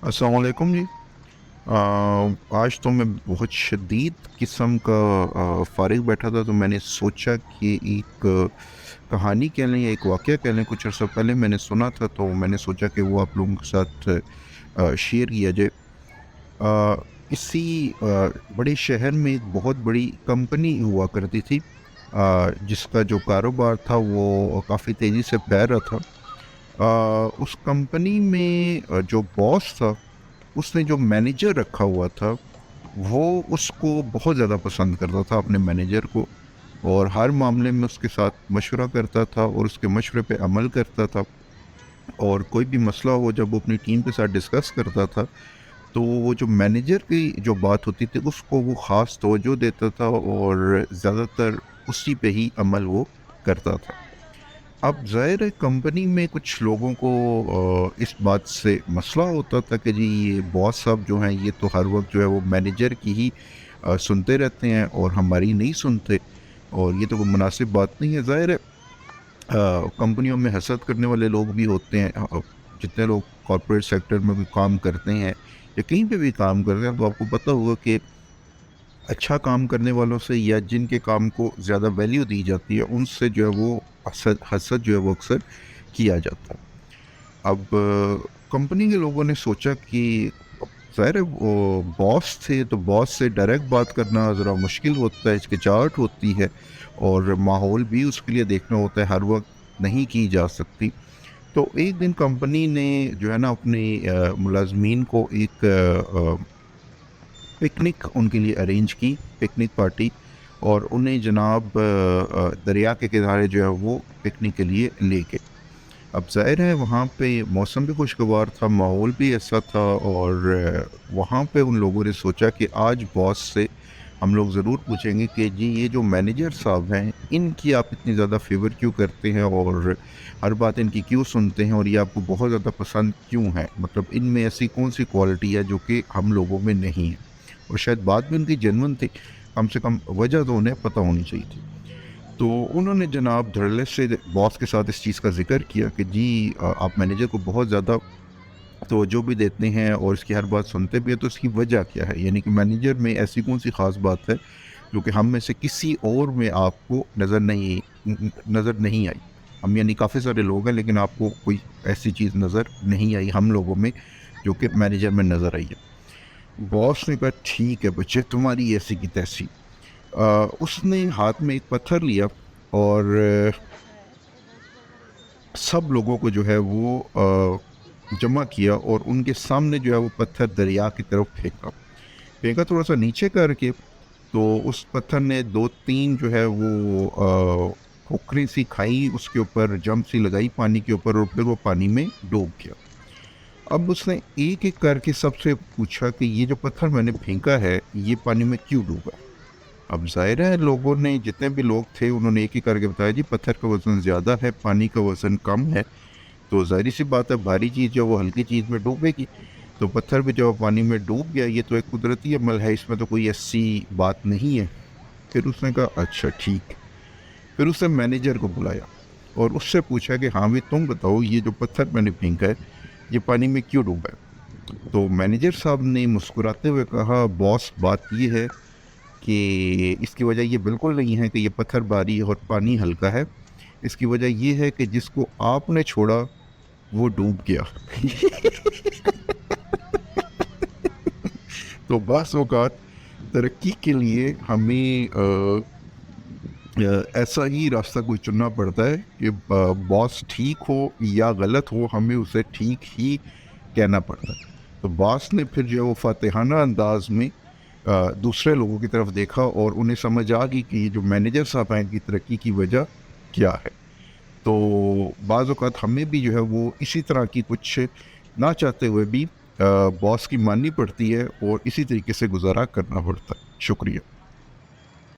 अस्सलाम वालेकुम जी। आज तो मैं बहुत शदीद किस्म का फ़ारिग बैठा था, तो मैंने सोचा कि एक कहानी कह लें या एक वाक़या कह लें, कुछ अर्सा पहले मैंने सुना था, तो मैंने सोचा कि वो आप लोगों के साथ शेयर किया जाए। किसी बड़े शहर में एक बहुत बड़ी कंपनी हुआ करती थी, जिसका जो कारोबार था वो काफ़ी तेज़ी से फैल रहा था। उस कंपनी में जो बॉस था, उसने जो मैनेजर रखा हुआ था, वो उसको बहुत ज़्यादा पसंद करता था, अपने मैनेजर को। और हर मामले में उसके साथ मशवरा करता था और उसके मशवरे पे अमल करता था। और कोई भी मसला हो, जब वो अपनी टीम के साथ डिस्कस करता था, तो वो जो मैनेजर की जो बात होती थी, उसको वो ख़ास तवज्जो देता था और ज़्यादातर उसी पे ही अमल वो करता था। अब ज़ाहिर है, कंपनी में कुछ लोगों को इस बात से मसला होता था कि जी, ये बॉस साहब जो हैं, ये तो हर वक्त जो है वो मैनेजर की ही सुनते रहते हैं और हमारी नहीं सुनते, और ये तो कोई मुनासिब बात नहीं है। ज़ाहिर है, कंपनियों में हसद करने वाले लोग भी होते हैं। जितने लोग कॉर्पोरेट सेक्टर में भी काम करते हैं या कहीं पे भी काम करते हैं, तो आपको पता होगा कि अच्छा काम करने वालों से या जिनके काम को ज़्यादा वैल्यू दी जाती है, उनसे जो है वो हसद हसद जो है वो अक्सर किया जाता है। अब कंपनी के लोगों ने सोचा कि ज़ाहिर है, वो बॉस थे, तो बॉस से डायरेक्ट बात करना ज़रा मुश्किल होता है, हिचकिचाहट होती है, और माहौल भी उसके लिए देखना होता है, हर वक्त नहीं की जा सकती। तो एक दिन कंपनी ने जो है ना, अपने मुलाजमीन को एक पिकनिक उनके लिए अरेंज की, पिकनिक पार्टी। और उन्हें जनाब दरिया के किनारे जो है वो पिकनिक के लिए ले गए। अब ज़ाहिर है, वहाँ पे मौसम भी खुशगवार था, माहौल भी ऐसा था, और वहाँ पे उन लोगों ने सोचा कि आज बॉस से हम लोग ज़रूर पूछेंगे कि जी, ये जो मैनेजर साहब हैं, इनकी आप इतनी ज़्यादा फ़ेवर क्यों करते हैं और हर बात इनकी क्यों सुनते हैं, और ये आपको बहुत ज़्यादा पसंद क्यों है? मतलब इनमें ऐसी कौन-सी क्वालिटी है जो कि हम लोगों में नहीं है? और शायद बात भी उनकी जेन्युइन थी, कम से कम वजह तो उन्हें पता होनी चाहिए थी। तो उन्होंने जनाब धड़ल्ले से बॉस के साथ इस चीज़ का ज़िक्र किया कि जी, आप मैनेजर को बहुत ज़्यादा तवज्जो भी देते हैं और इसकी हर बात सुनते भी हैं, तो इसकी वजह क्या है? यानी कि मैनेजर में ऐसी कौन-सी ख़ास बात है जो कि हम में से किसी और में आपको नज़र नहीं आई? हम यानी काफ़ी सारे लोग हैं, लेकिन आपको कोई ऐसी चीज़ नज़र नहीं आई हम लोगों में, जो कि मैनेजर में नज़र आई है। बॉस ने कहा, ठीक है बच्चे, तुम्हारी ऐसी की तैसी। उसने हाथ में एक पत्थर लिया और सब लोगों को जो है वो जमा किया और उनके सामने जो है वो पत्थर दरिया की तरफ फेंका। फेंका थोड़ा-सा नीचे करके, तो उस पत्थर ने 2-3 जो है वो ठोकरें सी खाई, उसके ऊपर जंप सी लगाई पानी के ऊपर, और फिर वो पानी में डूब गया। अब उसने एक-एक करके सबसे पूछा कि ये जो पत्थर मैंने फेंका है, ये पानी में क्यों डूबा? अब ज़ाहिर है, लोगों ने, जितने भी लोग थे, उन्होंने एक ही करके बताया, जी पत्थर का वज़न ज़्यादा है, पानी का वज़न कम है, तो ज़ाहिर-सी बात है, भारी चीज़ जो वो हल्की चीज़ में डूबेगी। तो पत्थर भी जब पानी में डूब गया, ये तो एक कुदरती अमल है, इसमें तो कोई ऐसी बात नहीं है। फिर उसने कहा, अच्छा ठीक है। फिर उसने मैनेजर को बुलाया और उससे पूछा कि हाँ भाई, तुम बताओ, ये जो पत्थर मैंने फेंका है, ये पानी में क्यों डूबा है? तो मैनेजर साहब ने मुस्कुराते हुए कहा, बॉस, बात ये है कि इसकी वजह ये बिल्कुल नहीं है कि ये पत्थर भारी है और पानी हल्का है। इसकी वजह ये है कि जिसको आपने छोड़ा, वो डूब गया। तो बाज़ औक़ात तरक्की के लिए हमें ऐसा ही रास्ता कोई चुनना पड़ता है कि बॉस ठीक हो या गलत हो, हमें उसे ठीक ही कहना पड़ता है। तो बॉस ने फिर जो है वो फ़ातिहाना अंदाज़ में दूसरे लोगों की तरफ देखा और उन्हें समझ आ गई कि ये जो मैनेजर साहब हैं, इनकी तरक्की की वजह क्या है। तो बाज़ औक़ात हमें भी जो है वो इसी तरह की कुछ ना चाहते हुए भी बॉस की माननी पड़ती है और इसी तरीके से गुज़ारा करना पड़ता है। शुक्रिया।